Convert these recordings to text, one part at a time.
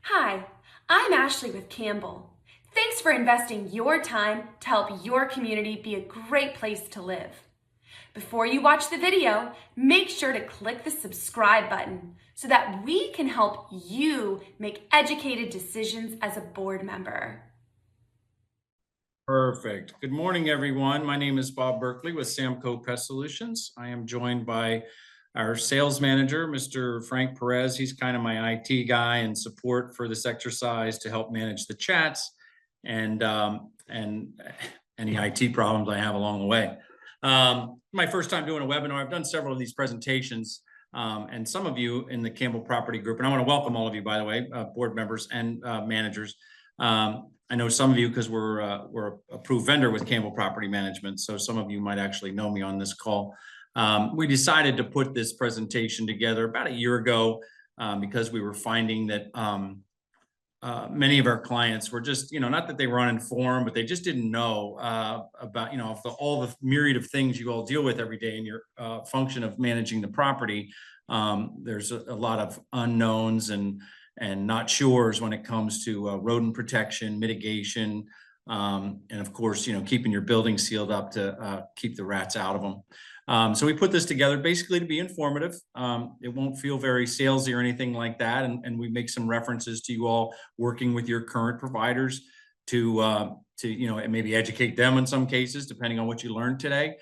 Hi, I'm Ashley with Campbell. Thanks for investing your time to help your community be a great place to live. Before you watch the video, make sure to click the subscribe button so that we can help you make educated decisions as a board member. Perfect. Good morning, everyone. My name is Bob Berkley with Samco Pest Solutions. I am joined by our sales manager, Mr. Frank Perez. He's kind of my IT guy and support for this exercise to help manage the chats and any IT problems I have along the way. My first time doing a webinar. I've done several of these presentations, and some of you in the Campbell Property Group, and I want to welcome all of you, by the way, board members and managers. I know some of you because we're approved vendor with Campbell Property Management, so some of you might actually know me on this call. We decided to put this presentation together about a year ago because we were finding that many of our clients were just, not that they were uninformed, but they just didn't know about, all the myriad of things you all deal with every day in your function of managing the property. There's a lot of unknowns and not sures when it comes to rodent protection, mitigation, and of course, keeping your building sealed up to keep the rats out of them. So we put this together basically to be informative. It won't feel very salesy or anything like that. And we make some references to you all working with your current providers to maybe educate them in some cases, depending on what you learned today.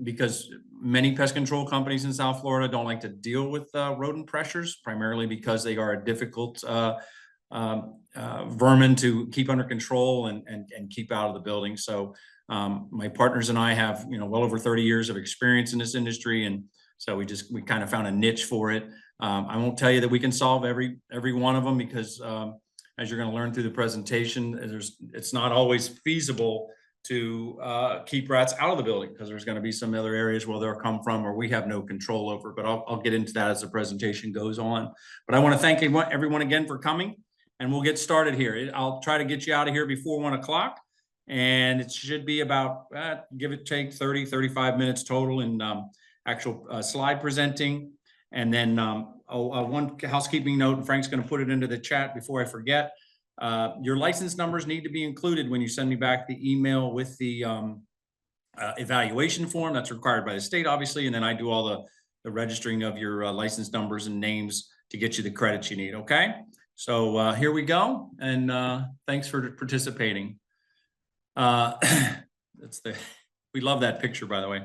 Because many pest control companies in South Florida don't like to deal with rodent pressures, primarily because they are a difficult vermin to keep under control and keep out of the building. So my partners and I have well over 30 years of experience in this industry, and so we kind of found a niche for it. I won't tell you that we can solve every one of them because as you're going to learn through the presentation, it's not always feasible to keep rats out of the building because there's going to be some other areas where they'll come from or we have no control over, but I'll get into that as the presentation goes on. But I want to thank everyone again for coming, and we'll get started here. I'll try to get you out of here before 1 o'clock, and it should be about, give it take 30, 35 minutes total in actual slide presenting. And then one housekeeping note, and Frank's going to put it into the chat before I forget. Your license numbers need to be included when you send me back the email with the evaluation form. That's required by the state, obviously, and then I do all the registering of your license numbers and names to get you the credits you need. Okay, so here we go, and thanks for participating. We love that picture, by the way.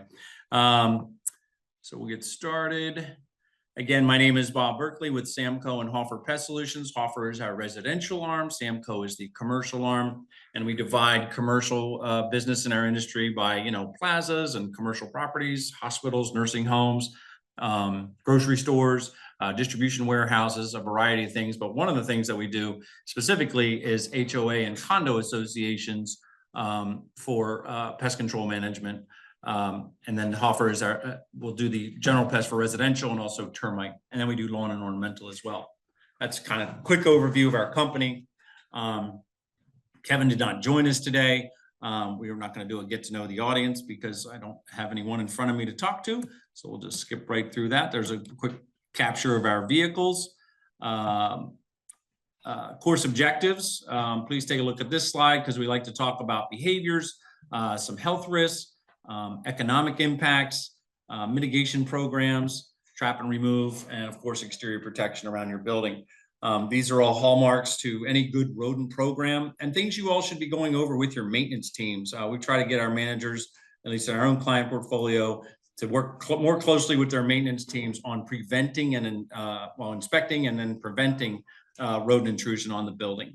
So we'll get started. Again, my name is Bob Berkley with Samco and Hoffer Pest Solutions. Hoffer is our residential arm. Samco is the commercial arm, and we divide commercial business in our industry by, plazas and commercial properties, hospitals, nursing homes, grocery stores, distribution warehouses, a variety of things. But one of the things that we do specifically is HOA and condo associations for pest control management. And then Hoffer is we'll do the general pest for residential and also termite. And then we do lawn and ornamental as well. That's kind of a quick overview of our company. Kevin did not join us today. We are not going to do a get to know the audience because I don't have anyone in front of me to talk to. So we'll just skip right through that. There's a quick capture of our vehicles. Course objectives. Please take a look at this slide because we like to talk about behaviors, some health risks, economic impacts, mitigation programs, trap and remove, and of course, exterior protection around your building. These are all hallmarks to any good rodent program and things you all should be going over with your maintenance teams. We try to get our managers, at least in our own client portfolio, to work more closely with their maintenance teams on preventing and inspecting and then preventing rodent intrusion on the building.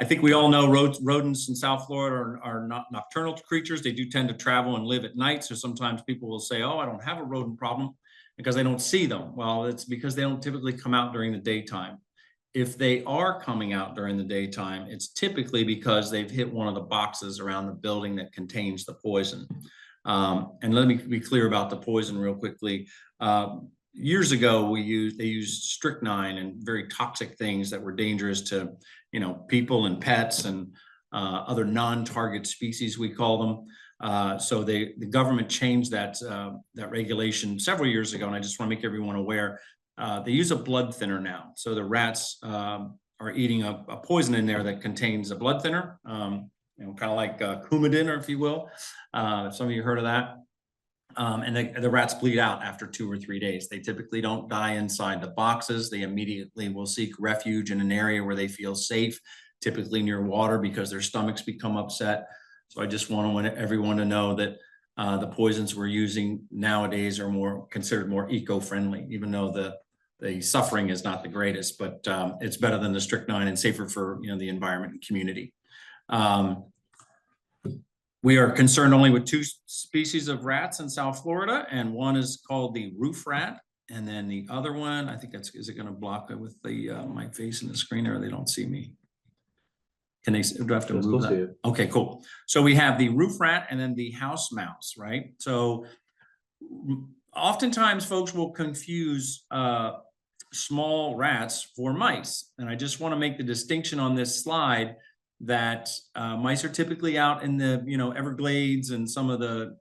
I think we all know rodents in South Florida are not nocturnal creatures. They do tend to travel and live at night. So sometimes people will say, oh, I don't have a rodent problem because they don't see them. Well, it's because they don't typically come out during the daytime. If they are coming out during the daytime, it's typically because they've hit one of the boxes around the building that contains the poison. And let me be clear about the poison real quickly. Years ago, they used strychnine and very toxic things that were dangerous to, people and pets and other non-target species, we call them. So the government changed that regulation several years ago, and I just want to make everyone aware They use a blood thinner now. So the rats are eating a poison in there that contains a blood thinner, kind of like Coumadin, or if you will. Some of you heard of that. And the rats bleed out after 2 or 3 days. They typically don't die inside the boxes. They immediately will seek refuge in an area where they feel safe, typically near water, because their stomachs become upset. So I just want everyone to know that the poisons we're using nowadays are considered more eco-friendly, even though the suffering is not the greatest, but it's better than the strychnine and safer for the environment and community. We are concerned only with 2 species of rats in South Florida, and one is called the roof rat. And then the other one, I think is it going to block it with my face in the screen, or they don't see me? Do I have to move that? Okay, cool. So we have the roof rat and then the house mouse, right? So oftentimes folks will confuse small rats for mice. And I just want to make the distinction on this slide that mice are typically out in the Everglades and some of the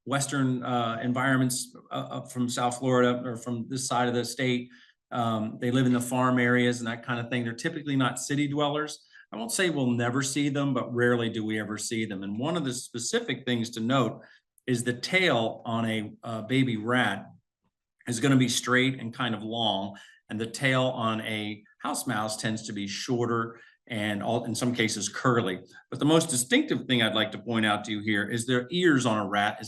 western environments up from South Florida or from this side of the state. They live in the farm areas and that kind of thing. They're typically not city dwellers. I won't say we'll never see them, but rarely do we ever see them. And one of the specific things to note is the tail on a baby rat is going to be straight and kind of long, and the tail on a house mouse tends to be shorter and in some cases curly. But the most distinctive thing I'd like to point out to you here is their ears on a rat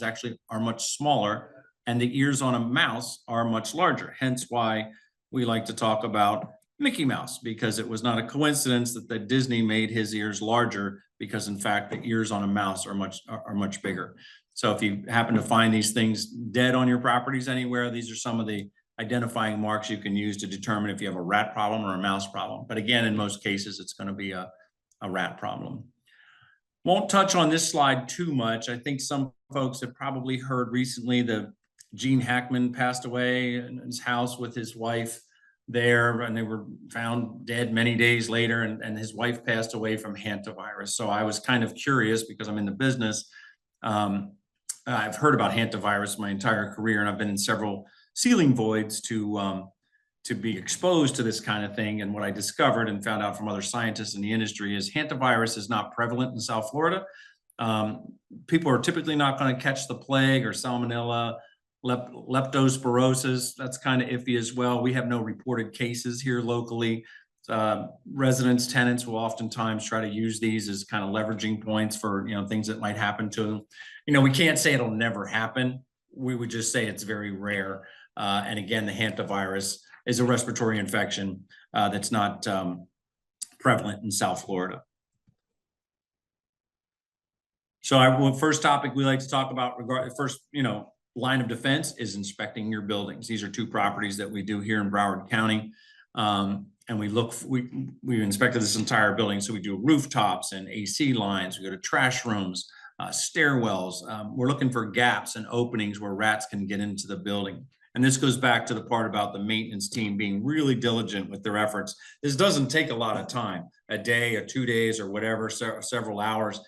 are much smaller, and the ears on a mouse are much larger. Hence why we like to talk about Mickey Mouse, because it was not a coincidence that Disney made his ears larger, because in fact the ears on a mouse are much bigger. So if you happen to find these things dead on your properties anywhere, these are some of the identifying marks you can use to determine if you have a rat problem or a mouse problem. But again, in most cases, it's going to be a rat problem. Won't touch on this slide too much. I think some folks have probably heard recently that Gene Hackman passed away in his house with his wife there, and they were found dead many days later, and his wife passed away from hantavirus. So I was kind of curious, because I'm in the business. I've heard about hantavirus my entire career, and I've been in several ceiling voids to be exposed to this kind of thing. And what I discovered and found out from other scientists in the industry is hantavirus is not prevalent in South Florida. People are typically not going to catch the plague or salmonella, leptospirosis. That's kind of iffy as well. We have no reported cases here locally. Residents, tenants will oftentimes try to use these as kind of leveraging points for things that might happen to them. We can't say it'll never happen. We would just say it's very rare. And again, the hantavirus is a respiratory infection that's not prevalent in South Florida. So first topic we like to talk about, first line of defense is inspecting your buildings. These are 2 properties that we do here in Broward County. And we inspected this entire building. So we do rooftops and AC lines. We go to trash rooms, stairwells. We're looking for gaps and openings where rats can get into the building. And this goes back to the part about the maintenance team being really diligent with their efforts. This doesn't take a lot of time, a day or 2 days or whatever, several hours,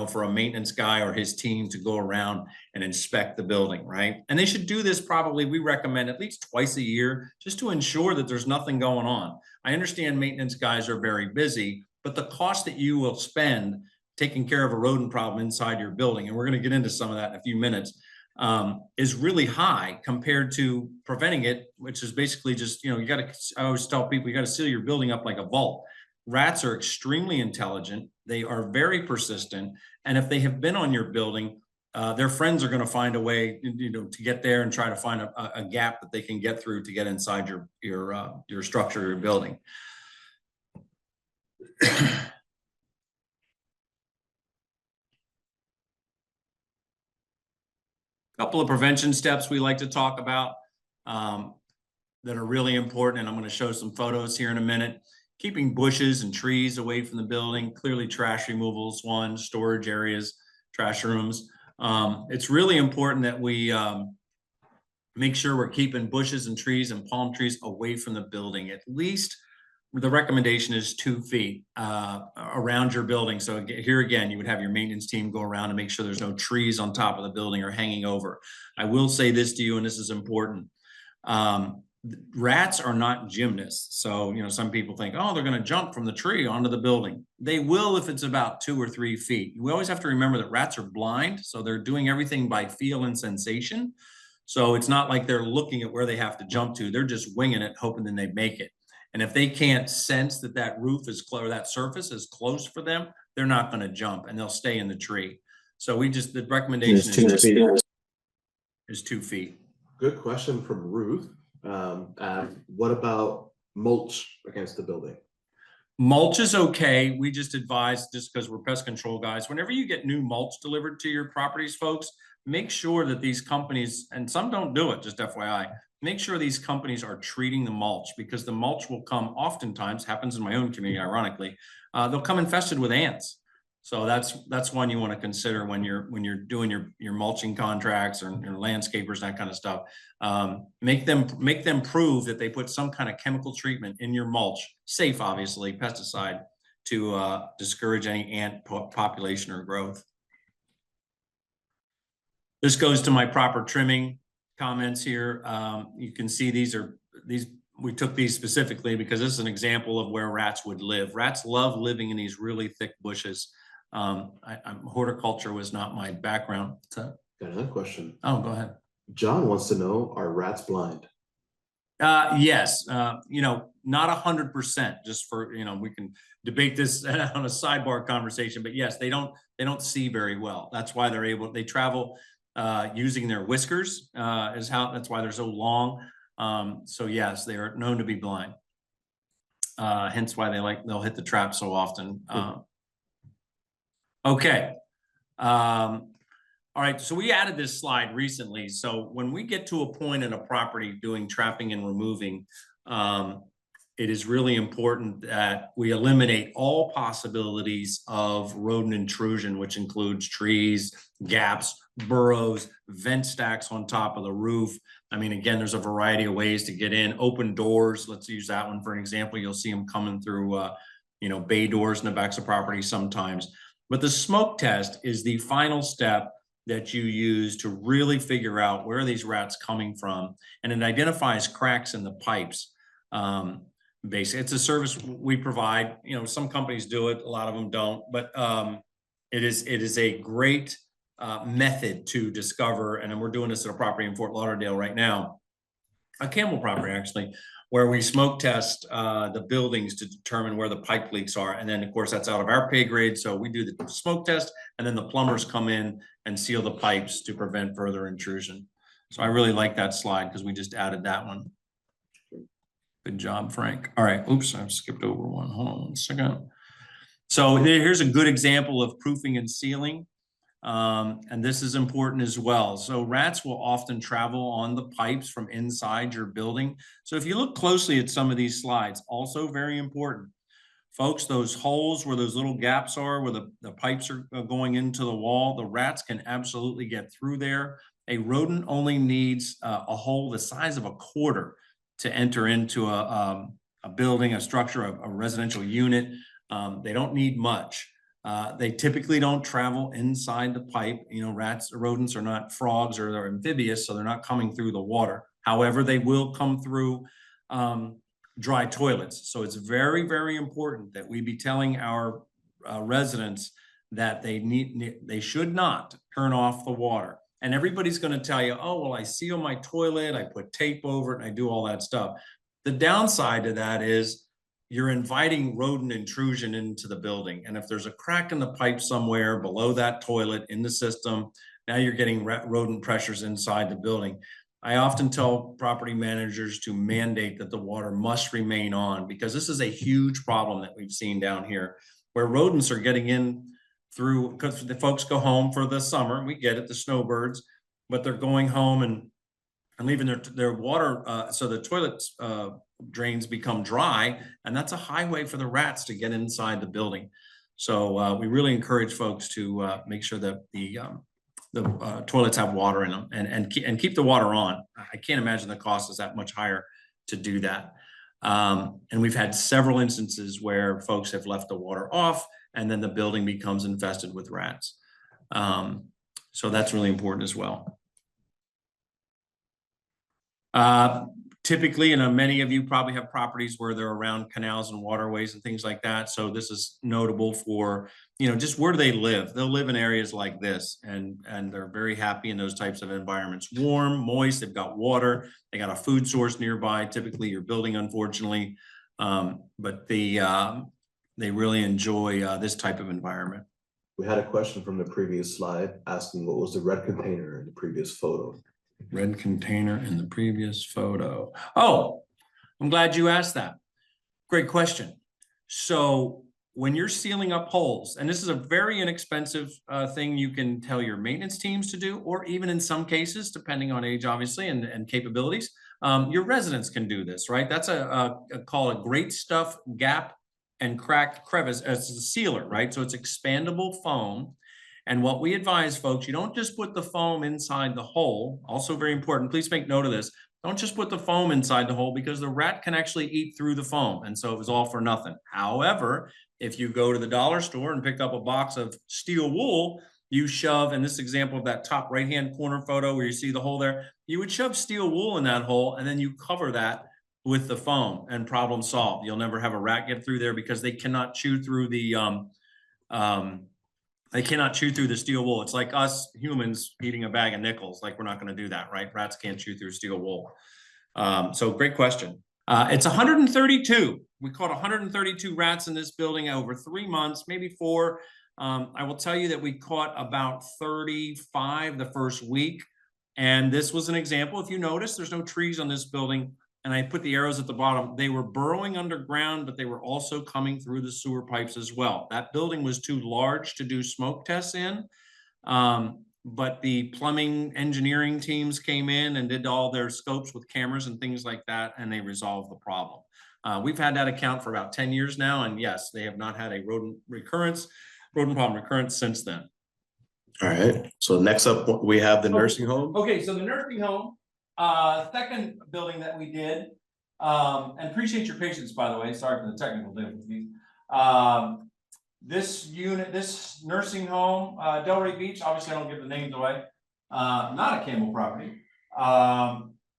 for a maintenance guy or his team to go around and inspect the building, right? And they should do this probably, we recommend at least twice a year, just to ensure that there's nothing going on. I understand maintenance guys are very busy, but the cost that you will spend taking care of a rodent problem inside your building, and we're going to get into some of that in a few minutes, is really high compared to preventing it, which is basically just, I always tell people, you got to seal your building up like a vault. Rats are extremely intelligent. They are very persistent. And if they have been on your building, their friends are going to find a way, to get there and try to find a gap that they can get through to get inside your structure, your building. Couple of prevention steps we like to talk about that are really important, and I'm going to show some photos here in a minute. Keeping bushes and trees away from the building. Clearly trash removals, storage areas, trash rooms. It's really important that we make sure we're keeping bushes and trees and palm trees away from the building. At least the recommendation is 2 feet around your building. So here again, you would have your maintenance team go around and make sure there's no trees on top of the building or hanging over. I will say this to you, and this is important. Rats are not gymnasts. So, you know, some people think, oh, they're going to jump from the tree onto the building. They will if it's about 2 or 3 feet. We always have to remember that rats are blind, so they're doing everything by feel and sensation. So it's not like they're looking at where they have to jump to. They're just winging it, hoping that they make it. And if they can't sense that that roof is close, or that surface is close for them, they're not going to jump, and they'll stay in the tree. So the recommendation is 2 feet. Good question from Ruth. What about mulch against the building? Mulch is okay. We just advise, just because we're pest control guys, whenever you get new mulch delivered to your properties, folks, make sure that these companies, and some don't do it, just FYI, make sure these companies are treating the mulch, because the mulch will come, oftentimes, happens in my own community, ironically, they'll come infested with ants. So that's one you want to consider when you're doing your mulching contracts or your landscapers, that kind of stuff. Make them prove that they put some kind of chemical treatment in your mulch, safe, obviously, pesticide, to discourage any ant population or growth. This goes to my proper trimming comments here. You can see these we took these specifically because this is an example of where rats would live. Rats love living in these really thick bushes. Horticulture was not my background. So, Got another question. oh, go ahead. John wants to know, are rats blind? Yes, you know, not 100%, just for, you know, we can debate this on a sidebar conversation, but yes, they don't see very well. That's why they travel using their whiskers, that's why they're so long. So yes, they are known to be blind. Hence why they'll hit the trap so often. Okay. All right. So we added this slide recently. So when we get to a point in a property doing trapping and removing, it is really important that we eliminate all possibilities of rodent intrusion, which includes trees, gaps, burrows, vent stacks on top of the roof. I mean, again, there's a variety of ways to get in. Open doors. Let's use that one for an example. You'll see them coming through, you know, bay doors in the backs of property sometimes. But the smoke test is the final step that you use to really figure out where are these rats coming from, and it identifies cracks in the pipes. Basically, it's a service we provide. You know, some companies do it, a lot of them don't, but it is a great method to discover. And then we're doing this at a property in Fort Lauderdale right now, a Campbell property actually, where we smoke test the buildings to determine where the pipe leaks are. And then of course that's out of our pay grade. So we do the smoke test, and then the plumbers come in and seal the pipes to prevent further intrusion. So I really like that slide because we just added that one. Good job, Frank. All right, oops, I've skipped over one. Hold on 1 second. So here's a good example of proofing and sealing. And this is important as well. So rats will often travel on the pipes from inside your building. So if you look closely at some of these slides, also very important. Folks, those holes where those little gaps are, where the pipes are going into the wall, the rats can absolutely get through there. A rodent only needs a hole the size of a quarter to enter into a building, a structure, a residential unit. They don't need much. They typically don't travel inside the pipe. You know, rodents are not frogs, or they're amphibious, so they're not coming through the water. However, they will come through dry toilets. So it's very, very important that we be telling our residents that they should not turn off the water. And everybody's going to tell you, oh, well, I seal my toilet, I put tape over it, and I do all that stuff. The downside to that is you're inviting rodent intrusion into the building. And if there's a crack in the pipe somewhere below that toilet in the system, now you're getting rodent pressures inside the building. I often tell property managers to mandate that the water must remain on, because this is a huge problem that we've seen down here, where rodents are getting in through, because the folks go home for the summer, we get it, the snowbirds, but they're going home and leaving their water, so the toilets drains become dry, and that's a highway for the rats to get inside the building. So we really encourage folks to make sure that the toilets have water in them, and keep the water on. I can't imagine the cost is that much higher to do that. And we've had several instances where folks have left the water off, and then the building becomes infested with rats. So that's really important as well. Typically, and many of you probably have properties where they're around canals and waterways and things like that. So this is notable for, just where do they live? They'll live in areas like this, and they're very happy in those types of environments. Warm, moist, they've got water, they got a food source nearby, typically your building, unfortunately. But they really enjoy this type of environment. We had a question from the previous slide asking what was the red container in the previous photo? Red container in the previous photo. Oh, I'm glad you asked that. Great question. So when you're sealing up holes, and this is a very inexpensive thing you can tell your maintenance teams to do, or even in some cases, depending on age, obviously, and capabilities, your residents can do this, right? That's called a great stuff gap and cracked crevice as a sealer, right? So it's expandable foam. And what we advise folks, you don't just put the foam inside the hole. Also very important, please make note of this. Don't just put the foam inside the hole, because the rat can actually eat through the foam. And so it was all for nothing. However, if you go to the dollar store and pick up a box of steel wool, you shove, in this example of that top right-hand corner photo where you see the hole there, you would shove steel wool in that hole, and then you cover that with the foam, and problem solved. You'll never have a rat get through there, because they cannot chew through the steel wool. It's like us humans eating a bag of nickels. Like, we're not going to do that, right? Rats can't chew through steel wool. So great question. It's 132. We caught 132 rats in this building over 3 months, maybe 4. I will tell you that we caught about 35 the first week. And this was an example. If you notice, there's no trees on this building. And I put the arrows at the bottom. They were burrowing underground, but they were also coming through the sewer pipes as well. That building was too large to do smoke tests in. But the plumbing engineering teams came in and did all their scopes with cameras and things like that, and they resolved the problem. We've had that account for about 10 years now, and yes, they have not had a rodent problem recurrence since then. All right, so next up, we have the nursing home. Okay, so the nursing home, second building that we did, and appreciate your patience, by the way, sorry for the technical difficulties. This nursing home, Delray Beach, obviously I don't give the names away, not a Campbell property,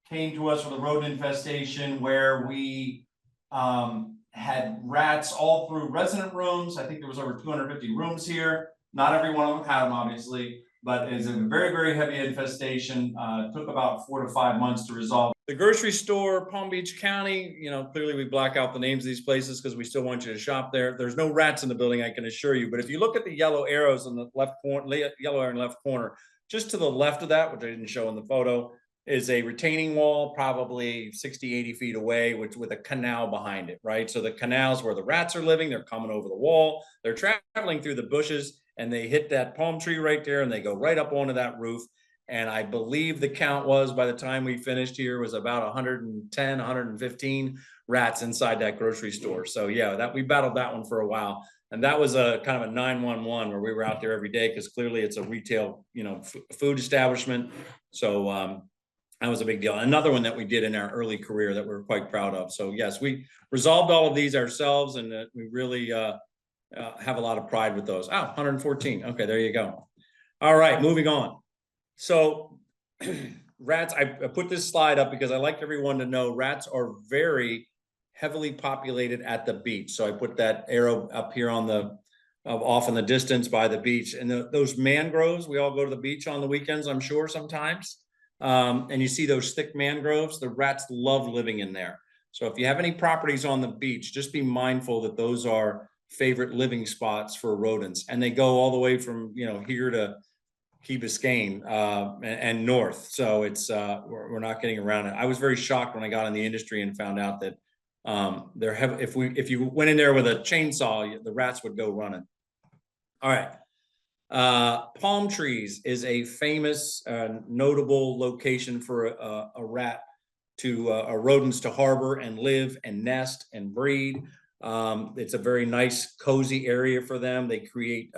came to us with a rodent infestation where we had rats all through resident rooms. I think there was over 250 rooms here. Not every one of them had them, obviously, but it's a very, very heavy infestation. Took about 4 to 5 months to resolve. The grocery store, Palm Beach County, clearly we black out the names of these places because we still want you to shop there. There's no rats in the building, I can assure you. But if you look at the yellow arrows in the left corner, yellow arrow in the left corner, just to the left of that, which I didn't show in the photo, is a retaining wall, probably 60, 80 feet away, with a canal behind it, right? So the canal's where the rats are living. They're coming over the wall. They're traveling through the bushes, and they hit that palm tree right there, and they go right up onto that roof. And I believe the count was, by the time we finished here, was about 110, 115 rats inside that grocery store. So yeah, we battled that one for a while. And that was a kind of a 911 where we were out there every day, because clearly it's a retail, food establishment. So that was a big deal. Another one that we did in our early career that we're quite proud of. So yes, we resolved all of these ourselves, and we really have a lot of pride with those. 114. Okay, there you go. All right, moving on. So rats, I put this slide up because I like everyone to know rats are very heavily populated at the beach. So I put that arrow up here on off in the distance by the beach, and those mangroves, we all go to the beach on the weekends, I'm sure, sometimes. And you see those thick mangroves, the rats love living in there. So if you have any properties on the beach, just be mindful that those are favorite living spots for rodents. And they go all the way from, here to Key Biscayne and north. So it's we're not getting around it. I was very shocked when I got in the industry and found out that if you went in there with a chainsaw, the rats would go running. All right. Palm trees is a famous, notable location for a rodents to harbor and live and nest and breed. It's a very nice, cozy area for them. They create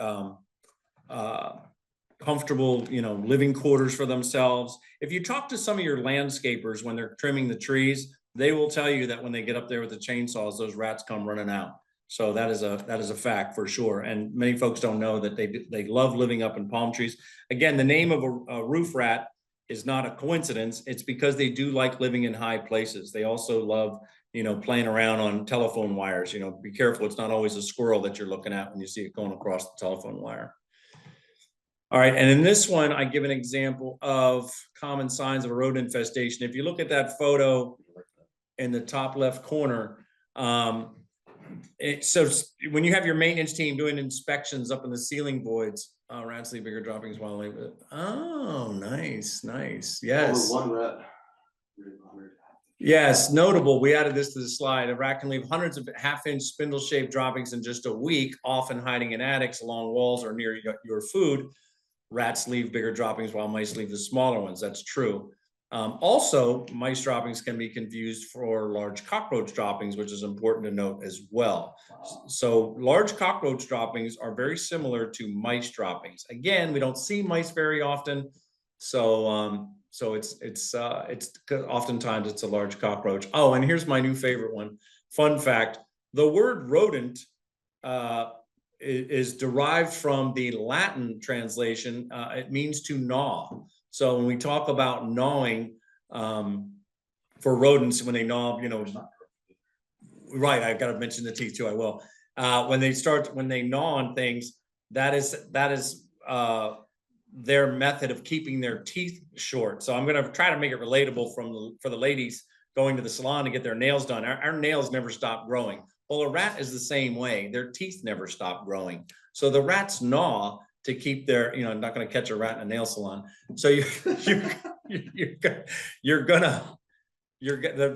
comfortable, living quarters for themselves. If you talk to some of your landscapers when they're trimming the trees, they will tell you that when they get up there with the chainsaws, those rats come running out. So that is a fact for sure. And many folks don't know that they love living up in palm trees. Again, the name of a roof rat is not a coincidence. It's because they do like living in high places. They also love, playing around on telephone wires. Be careful. It's not always a squirrel that you're looking at when you see it going across the telephone wire. All right, and in this one, I give an example of common signs of a rodent infestation. If you look at that photo in the top left corner, so when you have your maintenance team doing inspections up in the ceiling voids, rats leave bigger droppings while they live. Oh, nice, yes. Over one rat. Yes, notable. We added this to the slide. A rat can leave hundreds of half-inch spindle-shaped droppings in just a week, often hiding in attics, along walls, or near your food. Rats leave bigger droppings while mice leave the smaller ones. That's true. Also, mice droppings can be confused for large cockroach droppings, which is important to note as well. So large cockroach droppings are very similar to mice droppings. Again, we don't see mice very often. So it's oftentimes it's a large cockroach. Oh, and here's my new favorite one. Fun fact, the word rodent is derived from the Latin translation. It means to gnaw. So when we talk about gnawing for rodents, when they gnaw, right, I've got to mention the teeth too, I will. When they gnaw on things, that is their method of keeping their teeth short. So I'm going to try to make it relatable for the ladies going to the salon to get their nails done. Our nails never stop growing. Well, a rat is the same way. Their teeth never stop growing. So the rats gnaw to keep their, I'm not going to catch a rat in a nail salon. So the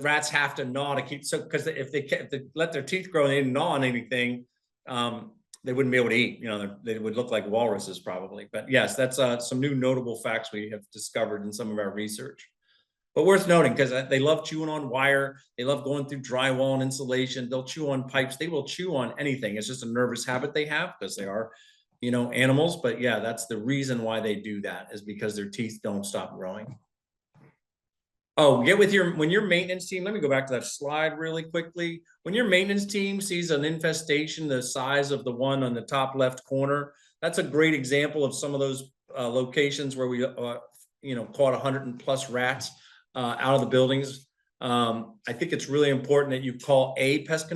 rats have to gnaw to keep, so because if they let their teeth grow and they didn't gnaw on anything, they wouldn't be able to eat. They would look like walruses probably. But yes, that's some new notable facts we have discovered in some of our research. But worth noting, because they love chewing on wire. They love going through drywall and insulation. They'll chew on pipes. They will chew on anything. It's just a nervous habit they have because they are, animals. But yeah, that's the reason why they do that, is because their teeth don't stop growing. Oh, when your maintenance team, let me go back to that slide really quickly. When your maintenance team sees an infestation the size of the one on the top left corner, that's a great example of some of those locations where we, caught 100+ rats out of the buildings. I think it's really important that you call a pest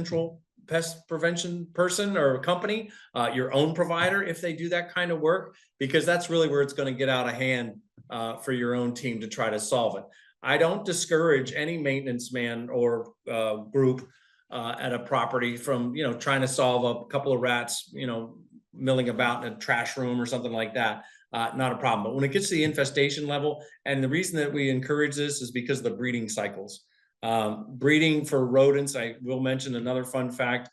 prevention person or a company, your own provider, if they do that kind of work, because that's really where it's going to get out of hand for your own team to try to solve it. I don't discourage any maintenance man or group at a property from, trying to solve a couple of rats, milling about in a trash room or something like that. Not a problem. But when it gets to the infestation level, and the reason that we encourage this is because of the breeding cycles. Breeding for rodents, I will mention another fun fact.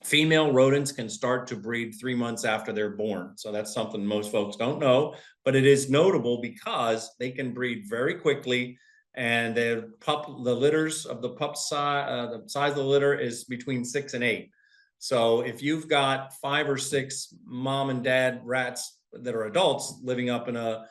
Female rodents can start to breed 3 months after they're born. So that's something most folks don't know, but it is notable because they can breed very quickly. And the litters of the pup size, the size of the litter is between 6 and 8. So if you've got 5 or 6 mom and dad rats that are adults living up in a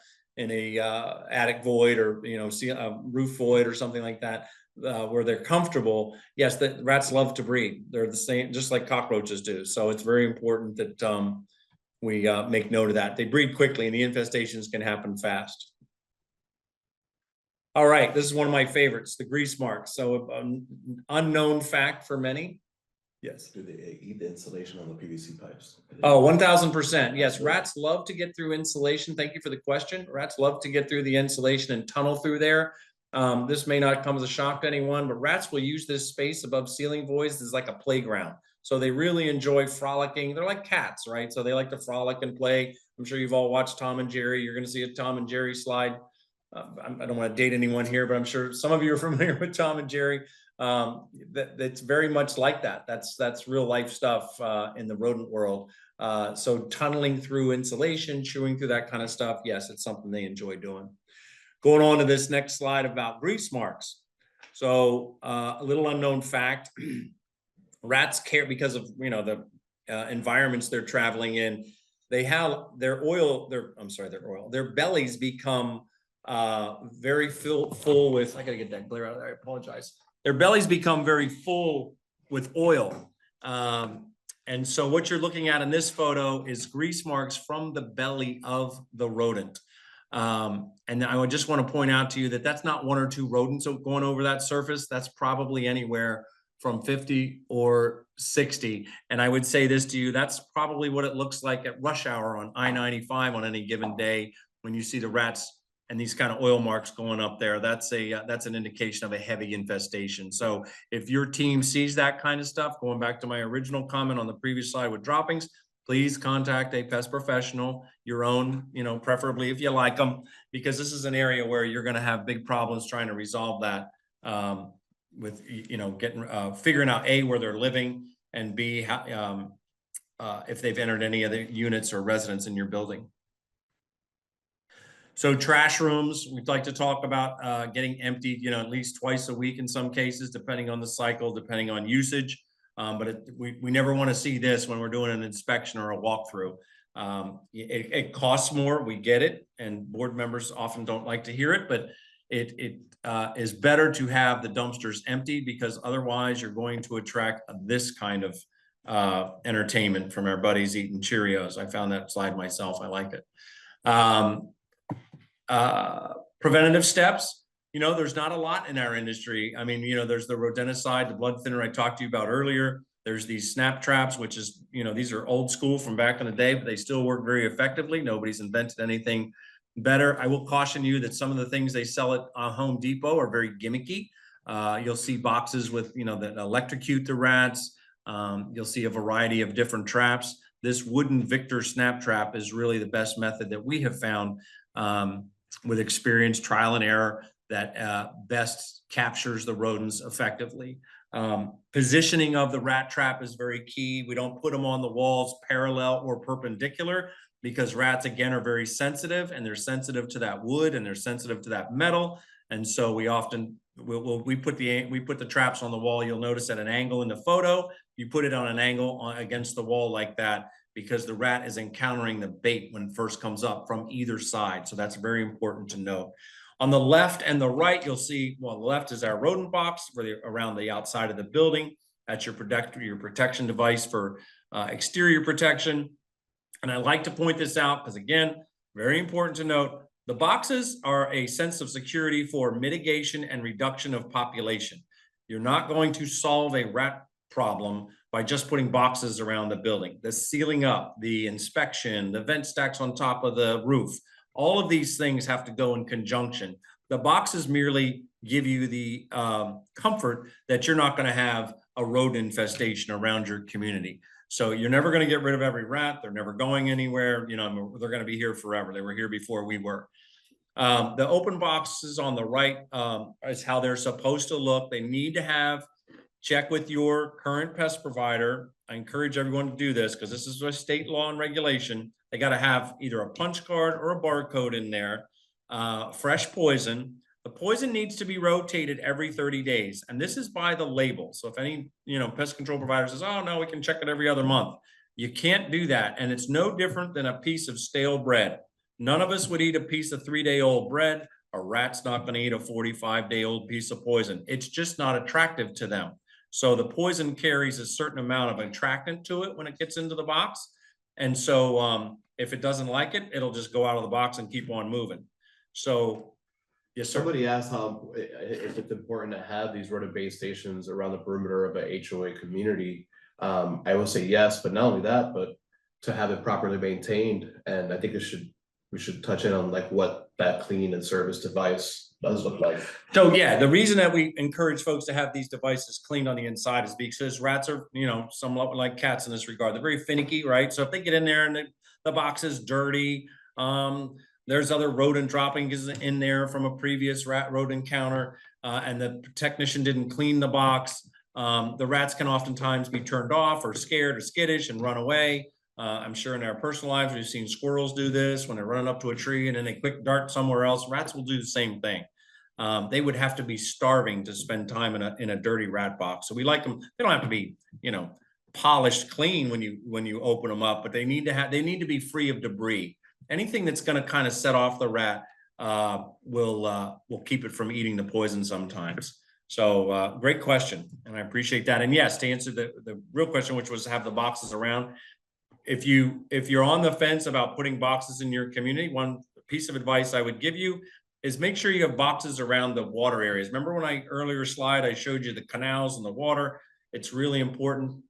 attic void or a roof void or something like that, where they're comfortable, yes, the rats love to breed. They're the same, just like cockroaches do. So it's very important that we make note of that. They breed quickly and the infestations can happen fast. All right, this is one of my favorites, the grease marks. So an unknown fact for many. Yes. Do they eat the insulation on the PVC pipes? Oh, 1000%. Yes, rats love to get through insulation. Thank you for the question. Rats love to get through the insulation and tunnel through there. This may not come as a shock to anyone, but rats will use this space above ceiling voids as like a playground. So they really enjoy frolicking. They're like cats, right? So they like to frolic and play. I'm sure you've all watched Tom and Jerry. You're going to see a Tom and Jerry slide. I don't want to date anyone here, but I'm sure some of you are familiar with Tom and Jerry. That's very much like that. That's real life stuff in the rodent world. So tunneling through insulation, chewing through that kind of stuff. Yes, it's something they enjoy doing. Going on to this next slide about grease marks. So a little unknown fact, rats care because of, the environments they're traveling in. They have their bellies become very full with, I gotta get that glare out of there, I apologize. Their bellies become very full with oil. And so what you're looking at in this photo is grease marks from the belly of the rodent. And I would just want to point out to you that that's not 1 or 2 rodents going over that surface. That's probably anywhere from 50 or 60. And I would say this to you, that's probably what it looks like at rush hour on I-95 on any given day when you see the rats and these kind of oil marks going up there. That's an indication of a heavy infestation. So if your team sees that kind of stuff, going back to my original comment on the previous slide with droppings, please contact a pest professional, your own, preferably if you like them, because this is an area where you're going to have big problems trying to resolve that with, figuring out A, where they're living, and B, how, if they've entered any other units or residents in your building. So trash rooms, we'd like to talk about getting emptied, at least twice a week in some cases, depending on the cycle, depending on usage. But we never want to see this when we're doing an inspection or a walkthrough. It costs more, we get it, and board members often don't like to hear it, but it is better to have the dumpsters empty, because otherwise you're going to attract this kind of entertainment from our buddies eating Cheerios. I found that slide myself, I like it. Preventative steps. There's not a lot in our industry. I mean, there's the rodenticide, the blood thinner I talked to you about earlier. There's these snap traps, which is, these are old school from back in the day, but they still work very effectively. Nobody's invented anything better. I will caution you that some of the things they sell at Home Depot are very gimmicky. You'll see boxes with, that electrocute the rats. You'll see a variety of different traps. This wooden Victor snap trap is really the best method that we have found with experience, trial and error, that best captures the rodents effectively. Positioning of the rat trap is very key. We don't put them on the walls parallel or perpendicular, because rats, again, are very sensitive, and they're sensitive to that wood, and they're sensitive to that metal. And so we often we put the traps on the wall. You'll notice at an angle in the photo. You put it on an angle against the wall like that, because the rat is encountering the bait when it first comes up from either side. So that's very important to note. On the left and the right, you'll see, well, the left is our rodent box around the outside of the building. That's your protection device for exterior protection. And I like to point this out because, again, very important to note, the boxes are a sense of security for mitigation and reduction of population. You're not going to solve a rat problem by just putting boxes around the building. The sealing up, the inspection, the vent stacks on top of the roof, all of these things have to go in conjunction. The boxes merely give you the comfort that you're not going to have a rodent infestation around your community. So you're never going to get rid of every rat. They're never going anywhere. They're going to be here forever. They were here before we were. The open boxes on the right is how they're supposed to look. They need to check with your current pest provider. I encourage everyone to do this because this is a state law and regulation. They got to have either a punch card or a barcode in there. Fresh poison. The poison needs to be rotated every 30 days. And this is by the label. So if any, pest control provider says, oh no, we can check it every other month. You can't do that. And it's no different than a piece of stale bread. None of us would eat a piece of 3-day-old bread. A rat's not going to eat a 45-day-old piece of poison. It's just not attractive to them. So the poison carries a certain amount of attractant to it when it gets into the box. And so if it doesn't like it, it'll just go out of the box and keep on moving. So, yes, sir. Somebody asked if it's important to have these rodent base stations around the perimeter of a HOA community. I will say yes, but not only that, but to have it properly maintained. And I think we should touch in on like what that clean and service device does look like. So yeah, the reason that we encourage folks to have these devices cleaned on the inside is because rats are, somewhat like cats in this regard. They're very finicky, right? So if they get in there and the box is dirty, there's other rodent droppings in there from a previous rodent encounter, and the technician didn't clean the box. The rats can oftentimes be turned off or scared or skittish and run away. I'm sure in our personal lives, we've seen squirrels do this when they're running up to a tree and then they quick dart somewhere else. Rats will do the same thing. They would have to be starving to spend time in a dirty rat box. So we like them. They don't have to be, polished clean when you open them up, but they need to be free of debris. Anything that's going to kind of set off the rat will keep it from eating the poison sometimes. So great question, and I appreciate that. And yes, to answer the real question, which was have the boxes around. If you're on the fence about putting boxes in your community, one piece of advice I would give you is make sure you have boxes around the water areas. Remember when earlier slide, I showed you the canals and the water. It's really important.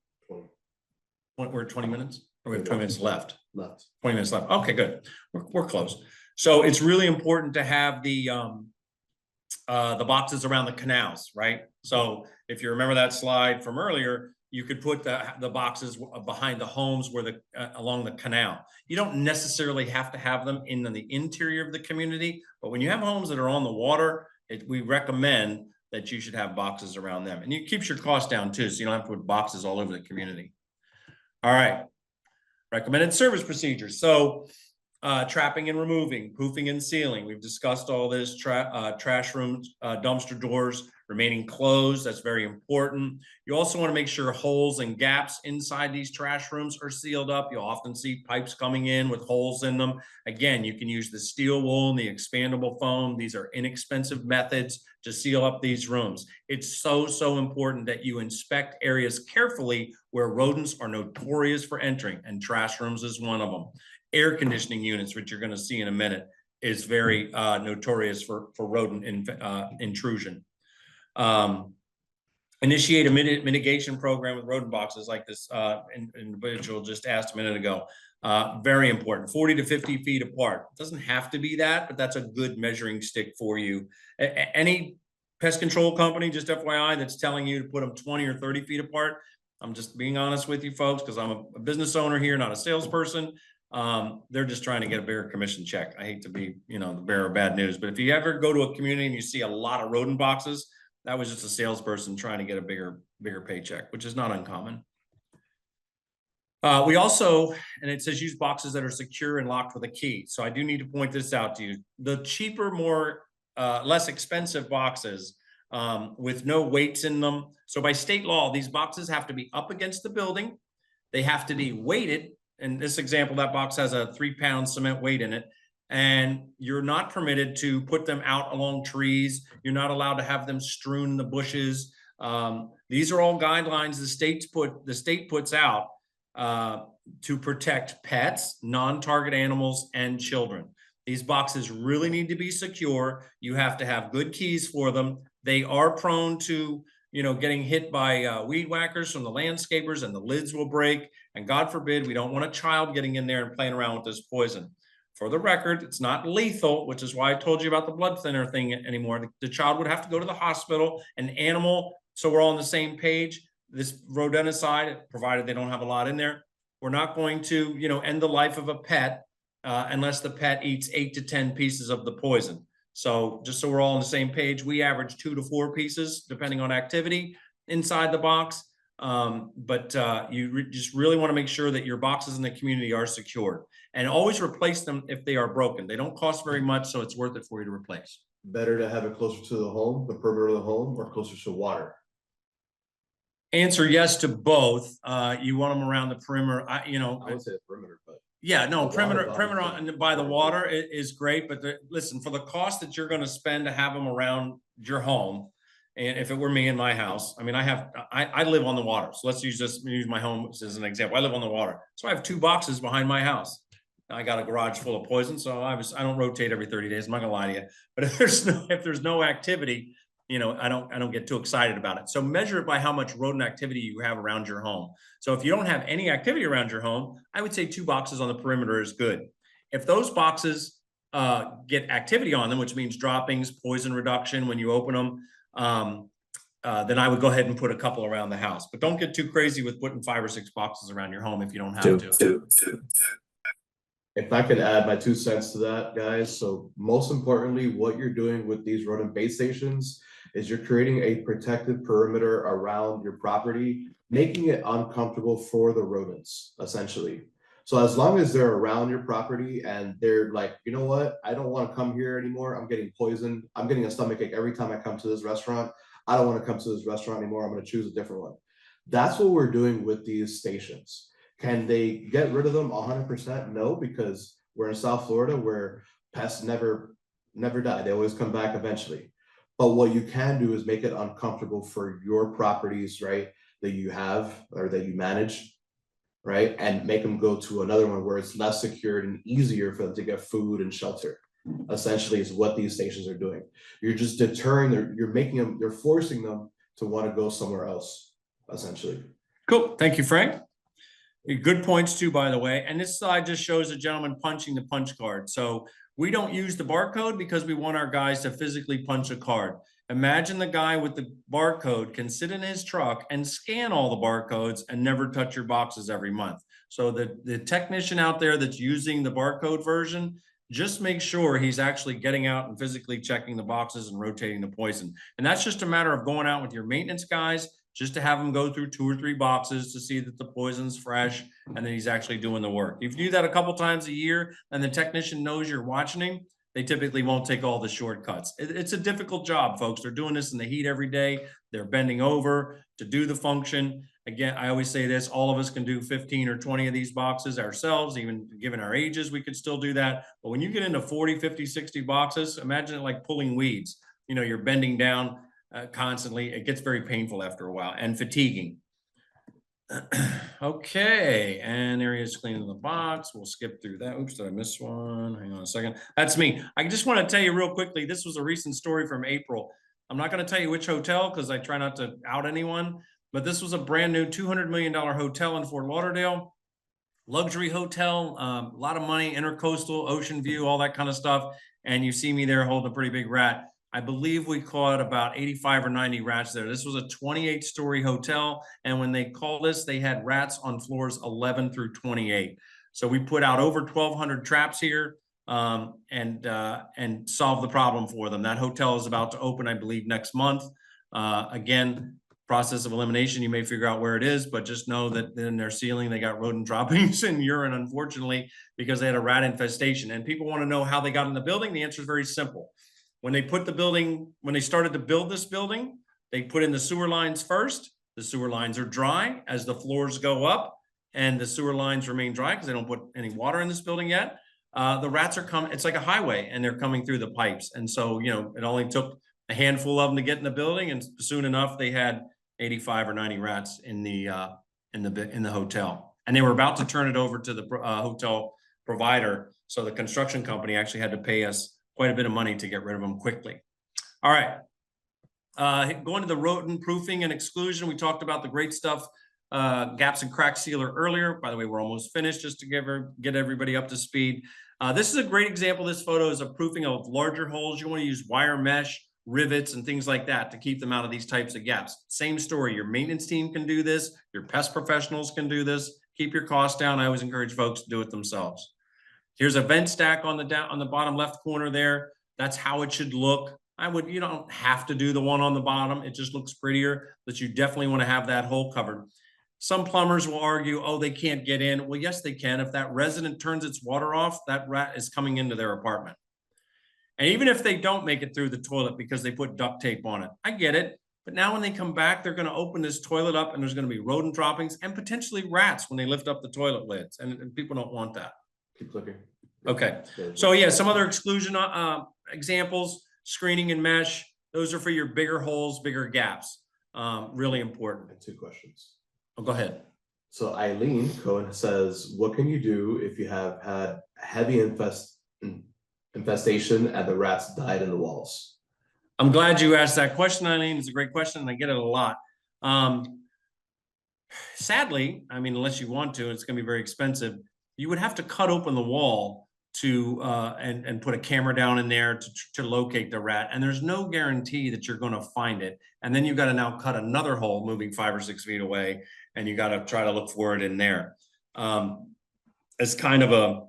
We're at 20 minutes, or we have 20 minutes left. 20 minutes left. Okay, good. We're close. So it's really important to have the boxes around the canals, right? So if you remember that slide from earlier, you could put the boxes behind the homes where along the canal. You don't necessarily have to have them in the interior of the community, but when you have homes that are on the water, we recommend that you should have boxes around them. And it keeps your costs down too, so you don't have to put boxes all over the community. All right, recommended service procedures. So trapping and removing, proofing and sealing. We've discussed all this. Trash rooms, dumpster doors remaining closed. That's very important. You also want to make sure holes and gaps inside these trash rooms are sealed up. You'll often see pipes coming in with holes in them. Again, you can use the steel wool and the expandable foam. These are inexpensive methods to seal up these rooms. It's so important that you inspect areas carefully where rodents are notorious for entering, and trash rooms is one of them. Air conditioning units, which you're going to see in a minute, is very notorious for rodent intrusion. Initiate a mitigation program with rodent boxes like this individual just asked a minute ago. Very important, 40 to 50 feet apart. It doesn't have to be that, but that's a good measuring stick for you. Any pest control company, just FYI, that's telling you to put them 20 or 30 feet apart, I'm just being honest with you folks, because I'm a business owner here, not a salesperson. They're just trying to get a bigger commission check. I hate to be, the bearer of bad news, but if you ever go to a community and you see a lot of rodent boxes, that was just a salesperson trying to get a bigger paycheck, which is not uncommon. We also, and it says use boxes that are secure and locked with a key. So I do need to point this out to you. The cheaper, less expensive boxes with no weights in them. So by state law, these boxes have to be up against the building. They have to be weighted. In this example, that box has a 3-pound cement weight in it, and you're not permitted to put them out along trees. You're not allowed to have them strewn in the bushes. These are all guidelines the state puts out to protect pets, non-target animals, and children. These boxes really need to be secure. You have to have good keys for them. They are prone to getting hit by weed whackers from the landscapers, and the lids will break. And God forbid, we don't want a child getting in there and playing around with this poison. For the record, it's not lethal, which is why I told you about the blood thinner thing anymore. The child would have to go to the hospital. An animal, so we're all on the same page. This rodenticide, provided they don't have a lot in there, we're not going to, end the life of a pet unless the pet eats 8 to 10 pieces of the poison. So just so we're all on the same page, we average 2 to 4 pieces, depending on activity inside the box. You just really want to make sure that your boxes in the community are secured, and always replace them if they are broken. They don't cost very much, so it's worth it for you to replace. Better to have it closer to the home, the perimeter of the home, or closer to water? Answer yes to both. You want them around the perimeter. I would say the perimeter, but yeah, no, the perimeter water by the water is great, but listen, for the cost that you're going to spend to have them around your home, and if it were me in my house, I mean, I live on the water, so let's use my home as an example. I live on the water, so I have 2 boxes behind my house. I got a garage full of poison, so I don't rotate every 30 days. I'm not gonna lie to you, but if there's no activity, I don't get too excited about it. So measure it by how much rodent activity you have around your home. So if you don't have any activity around your home, I would say 2 boxes on the perimeter is good. If those boxes get activity on them, which means droppings, poison reduction when you open them, then I would go ahead and put a couple around the house. But don't get too crazy with putting 5 or 6 boxes around your home if you don't have to. if I could add my 2 cents to that, guys. So most importantly, what you're doing with these rodent bait stations is you're creating a protected perimeter around your property, making it uncomfortable for the rodents, essentially. So as long as they're around your property and they're like, you know what, I don't want to come here anymore. I'm getting poisoned. I'm getting a stomachache every time I come to this restaurant. I don't want to come to this restaurant anymore. I'm going to choose a different one. That's what we're doing with these stations. Can they get rid of them 100%? No, because we're in South Florida where pests never die. They always come back eventually. But what you can do is make it uncomfortable for your properties, right, that you have or that you manage, right, and make them go to another one where it's less secured and easier for them to get food and shelter. essentially is what these stations are doing. You're just deterring, you're making them, you're forcing them to want to go somewhere else, essentially. Cool. Thank you, Frank. Good points too, by the way. And this slide just shows a gentleman punching the punch card. So we don't use the barcode because we want our guys to physically punch a card. Imagine the guy with the barcode can sit in his truck and scan all the barcodes and never touch your boxes every month. So the technician out there that's using the barcode version, just make sure he's actually getting out and physically checking the boxes and rotating the poison. And that's just a matter of going out with your maintenance guys, just to have them go through 2 or 3 boxes to see that the poison's fresh and that he's actually doing the work. If you do that a couple times a year and the technician knows you're watching him, they typically won't take all the shortcuts. It's a difficult job, folks. They're doing this in the heat every day. They're bending over to do the function. Again, I always say this, all of us can do 15 or 20 of these boxes ourselves, even given our ages, we could still do that. But when you get into 40, 50, 60 boxes, imagine it like pulling weeds. You know, you're bending down constantly. It gets very painful after a while and fatiguing. Okay, and there he is cleaning the box. We'll skip through that. Oops, did I miss one? Hang on a second. That's me. I just want to tell you real quickly, this was a recent story from April. I'm not going to tell you which hotel because I try not to out anyone, but this was a brand new $200 million hotel in Fort Lauderdale. Luxury hotel, a lot of money, intercoastal, ocean view, all that kind of stuff. And you see me there holding a pretty big rat. I believe we caught about 85 or 90 rats there. This was a 28-story hotel. And when they called us, they had rats on floors 11 through 28. So we put out over 1,200 traps here and solved the problem for them. That hotel is about to open, I believe, next month. Again, process of elimination, you may figure out where it is, but just know that in their ceiling, they got rodent droppings and urine, unfortunately, because they had a rat infestation. And people want to know how they got in the building. The answer is very simple. When they started to build this building, they put in the sewer lines first. The sewer lines are dry. As the floors go up and the sewer lines remain dry because they don't put any water in this building yet, the rats are coming. It's like a highway and they're coming through the pipes. And so, you know, it only took a handful of them to get in the building, and soon enough they had 85 or 90 rats in the hotel. And they were about to turn it over to the hotel provider. So the construction company actually had to pay us quite a bit of money to get rid of them quickly. All right. Going to the rodent proofing and exclusion, we talked about the great stuff, gaps and crack sealer earlier. By the way, we're almost finished, just to get everybody up to speed. This is a great example. This photo is a proofing of larger holes. You want to use wire mesh, rivets, and things like that to keep them out of these types of gaps. Same story. Your maintenance team can do this. Your pest professionals can do this. Keep your costs down. I always encourage folks to do it themselves. Here's a vent stack on the bottom left corner there. That's how it should look. You don't have to do the one on the bottom. It just looks prettier, but you definitely want to have that hole covered. Some plumbers will argue, oh, they can't get in. Well, yes, they can. If that resident turns its water off, that rat is coming into their apartment. And even if they don't make it through the toilet because they put duct tape on it, I get it. But now when they come back, they're going to open this toilet up and there's going to be rodent droppings and potentially rats when they lift up the toilet lids. And people don't want that. Keep clicking. Okay. So yeah, some other exclusion examples, screening and mesh. Those are for your bigger holes, bigger gaps. Really important. 2 questions. Oh, go ahead. So Eileen Cohen says, what can you do if you have had heavy infestation and the rats died in the walls? I'm glad you asked that question, Eileen. It's a great question, and I get it a lot. Sadly, I mean, unless you want to, it's going to be very expensive. You would have to cut open the wall to and put a camera down in there to locate the rat. And there's no guarantee that you're going to find it. And then you've got to now cut another hole moving 5 or 6 feet away, and you got to try to look for it in there. It's kind of a,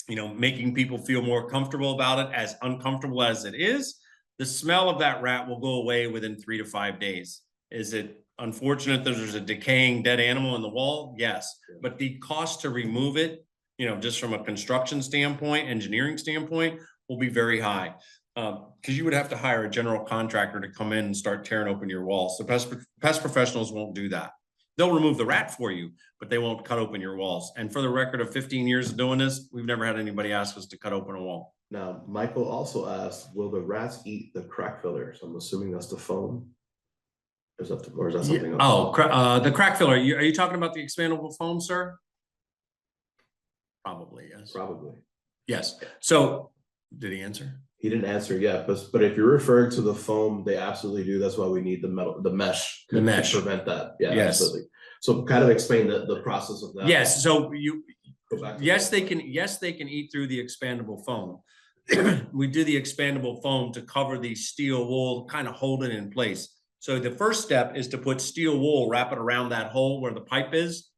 you know, making people feel more comfortable about it, as uncomfortable as it is. The smell of that rat will go away within 3 to 5 days. Is it unfortunate that there's a decaying dead animal in the wall? Yes. But the cost to remove it, you know, just from a construction standpoint, engineering standpoint, will be very high. Because you would have to hire a general contractor to come in and start tearing open your walls. So pest professionals won't do that. They'll remove the rat for you, but they won't cut open your walls. And for the record of 15 years of doing this, we've never had anybody ask us to cut open a wall. Now, Michael also asked, will the rats eat the crack filler? So I'm assuming that's the foam. Or is that something else? Oh, the crack filler. Are you talking about the expandable foam, sir? Probably, yes. Probably. Yes. So Did he answer? He didn't answer yet, but if you're referring to the foam, they absolutely do. That's why we need the mesh. The mesh. To prevent that. Yeah, Yes. absolutely. So kind of explain the process of that. Yes, so Go back to yes, that. they can eat through the expandable foam. We do the expandable foam to cover the steel wool, kind of hold it in place. So the first step is to put steel wool, wrap it around that hole where the pipe is,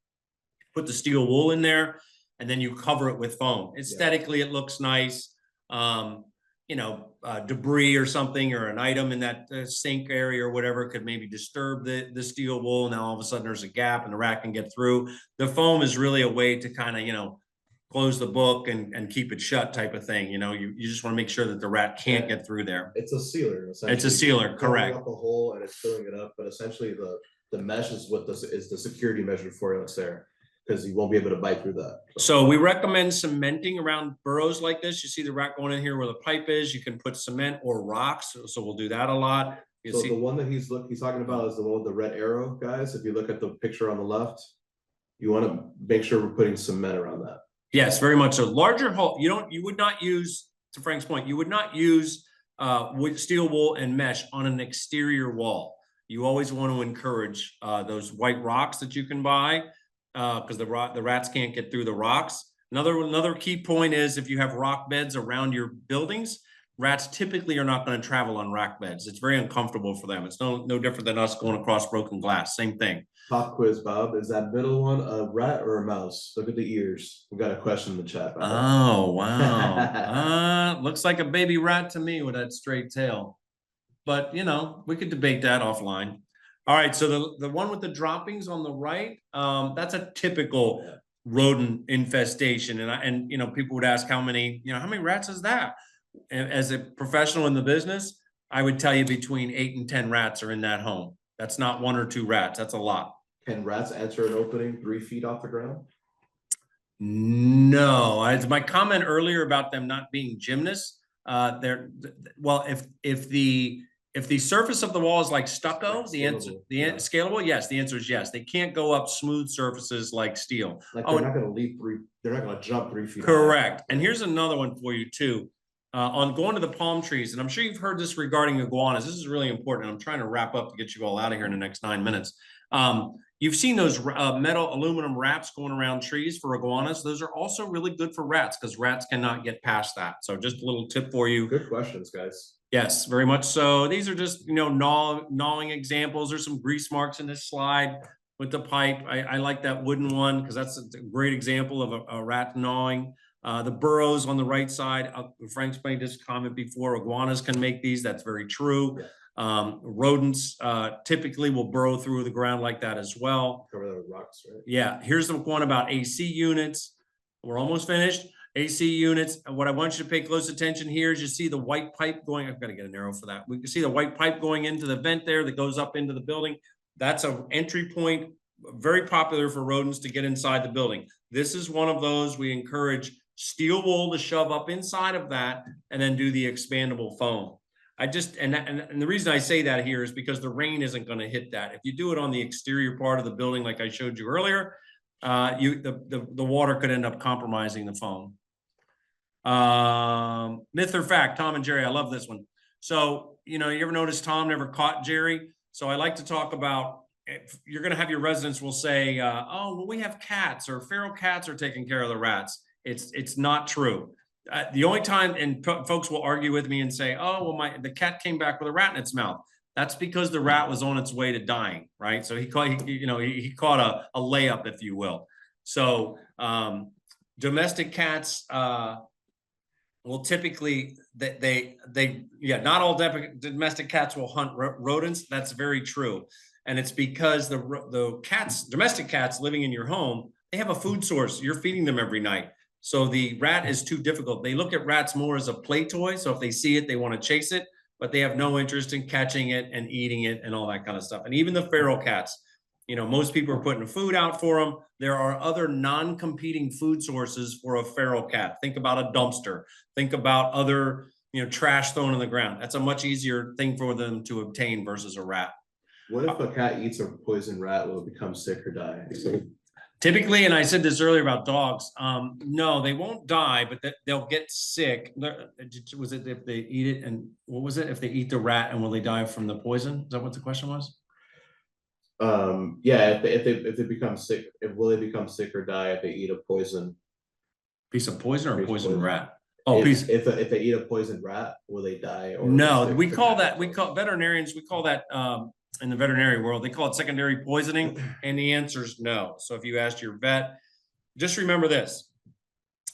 put the steel wool in there, and then you cover it with foam. Aesthetically, it looks nice. You know, debris or something or an item in that sink area or whatever could maybe disturb the steel wool. Now all of a sudden there's a gap and the rat can get through. The foam is really a way to kind of, you know, close the book and keep it shut type of thing. You know, you just want to make sure that the rat can't get through there. It's a sealer. It's a sealer, correct. Up a hole and it's filling it up, but essentially the mesh is what is the security measure for us there, because you won't be able to bite through that. So we recommend cementing around burrows like this. You see the rat going in here where the pipe is. You can put cement or rocks. So we'll do that a lot. You So see, the one that he's talking about is the one with the red arrow, guys. If you look at the picture on the left, you want to make sure we're putting cement around that. yes, very much so. Larger hole. You would not use, to Frank's point, you would not use wood, steel wool and mesh on an exterior wall. You always want to encourage those white rocks that you can buy, because the rats can't get through the rocks. Another key point is if you have rock beds around your buildings, rats typically are not going to travel on rock beds. It's very uncomfortable for them. It's no different than us going across broken glass. Same thing. Pop quiz, Bob. Is that middle one a rat or a mouse? Look at the ears. We got a question in the chat. Oh, wow. Looks like a baby rat to me with that straight tail. But, you know, we could debate that offline. All right, so the one with the droppings on the right, that's a typical rodent infestation. And you know, people would ask how many rats is that? As a professional in the business, I would tell you between 8 and 10 rats are in that home. That's not 1 or 2 rats. That's a lot. Can rats enter an opening 3 feet off the ground? No, it's my comment earlier about them not being gymnasts. Well, if the surface of the wall is like stucco, the answer, scalable, yes, the answer is yes. They can't go up smooth surfaces like steel. Like they're not going to leap 3. They're not going to jump 3 feet. Correct. And here's another one for you too. On going to the palm trees, and I'm sure you've heard this regarding iguanas. This is really important. I'm trying to wrap up to get you all out of here in the next 9 minutes. You've seen those metal aluminum wraps going around trees for iguanas. Those are also really good for rats because rats cannot get past that. So just a little tip for you. Good questions, guys. Yes, very much so. These are just, you know, gnawing examples. There's some grease marks in this slide with the pipe. I like that wooden one because that's a great example of a rat gnawing. The burrows on the right side, Frank's made this comment before, iguanas can make these. That's very true. Yeah. Rodents typically will burrow through the ground like that as well. Cover that with rocks, right? Yeah, here's the one about AC units. We're almost finished. AC units. What I want you to pay close attention here is you see the white pipe going. I've got to get an arrow for that. We can see the white pipe going into the vent there that goes up into the building. That's an entry point, very popular for rodents to get inside the building. This is one of those we encourage steel wool to shove up inside of that and then do the expandable foam. And the reason I say that here is because the rain isn't going to hit that. If you do it on the exterior part of the building, like I showed you earlier, the water could end up compromising the foam. Myth or fact, Tom and Jerry, I love this one. So, you know, you ever notice Tom never caught Jerry? So I like to talk about, if you're going to have your residents will say, oh, well, we have cats or feral cats are taking care of the rats. It's not true. The only time, and folks will argue with me and say, oh, well, the cat came back with a rat in its mouth. That's because the rat was on its way to dying, right? So he caught a layup, if you will. So domestic cats will typically, not all domestic cats will hunt rodents. That's very true. And it's because the domestic cats living in your home, they have a food source. You're feeding them every night. So the rat is too difficult. They look at rats more as a play toy. So if they see it, they want to chase it, but they have no interest in catching it and eating it and all that kind of stuff. And even the feral cats, you know, most people are putting food out for them. There are other non-competing food sources for a feral cat. Think about a dumpster. Think about other, you know, trash thrown on the ground. That's a much easier thing for them to obtain versus a rat. What if a cat eats a poison rat? Will it become sick or die? Typically, and I said this earlier about dogs, no, they won't die, but they'll get sick. Was it if they eat it, and what was it? If they eat the rat, and will they die from the poison? Is that what the question was? Yeah, if they become sick, will they become sick or die if they eat a poison? Piece of poison or a Piece of poison poison. rat? Oh, piece. If they eat a poisoned rat, will they die? Or No, will we they call die? that, we call veterinarians, we call that, in the veterinary world, they call it secondary poisoning, and the answer is no. So if you asked your vet, just remember this,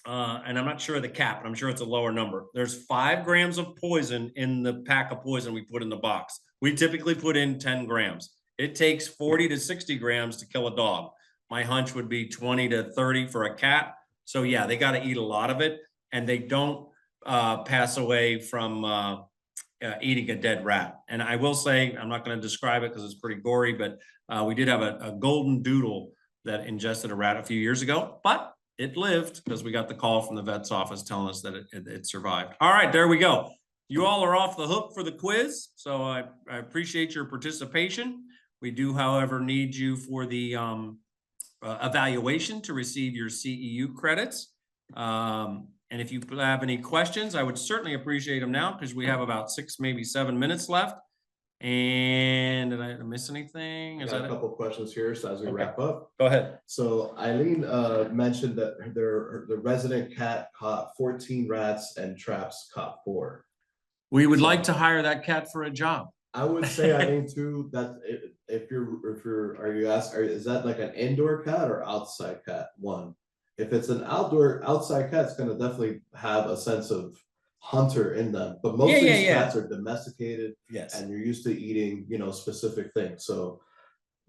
and I'm not sure of the cap, but I'm sure it's a lower number. There's 5 grams of poison in the pack of poison we put in the box. We typically put in 10 grams. It takes 40 to 60 grams to kill a dog. My hunch would be 20 to 30 for a cat. So yeah, they got to eat a lot of it, and they don't pass away from eating a dead rat. And I will say, I'm not going to describe it because it's pretty gory, but we did have a golden doodle that ingested a rat a few years ago, but it lived because we got the call from the vet's office telling us that it survived. All right, there we go. You all are off the hook for the quiz, so I appreciate your participation. We do, however, need you for the evaluation to receive your CEU credits. And if you have any questions, I would certainly appreciate them now because we have about 6, maybe 7 minutes left. And did I miss anything? I got a couple questions here, so as we wrap up. Go ahead. So Eileen mentioned that the resident cat caught 14 rats and traps caught 4. We would like to hire that cat for a job. I would say, Eileen, too, that if you're is that like an indoor cat or outside cat? One. If it's an outside cat, it's going to definitely have a sense of hunter in them. But most of these cats are domesticated, and you're used to eating, specific things. So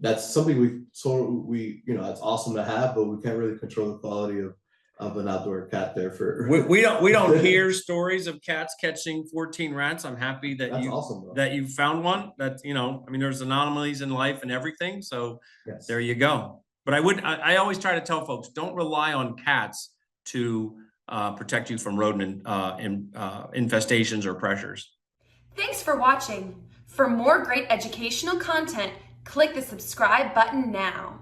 that's something it's awesome to have, but we can't really control the quality of an outdoor cat there for. We don't hear stories of cats catching 14 rats. I'm happy that That's awesome, that you found one. That I mean, there's anomalies in life and everything. So there you go. But I always try to tell folks, don't rely on cats to protect you from rodent infestations or pressures. Thanks for watching. For more great educational content, click the subscribe button now.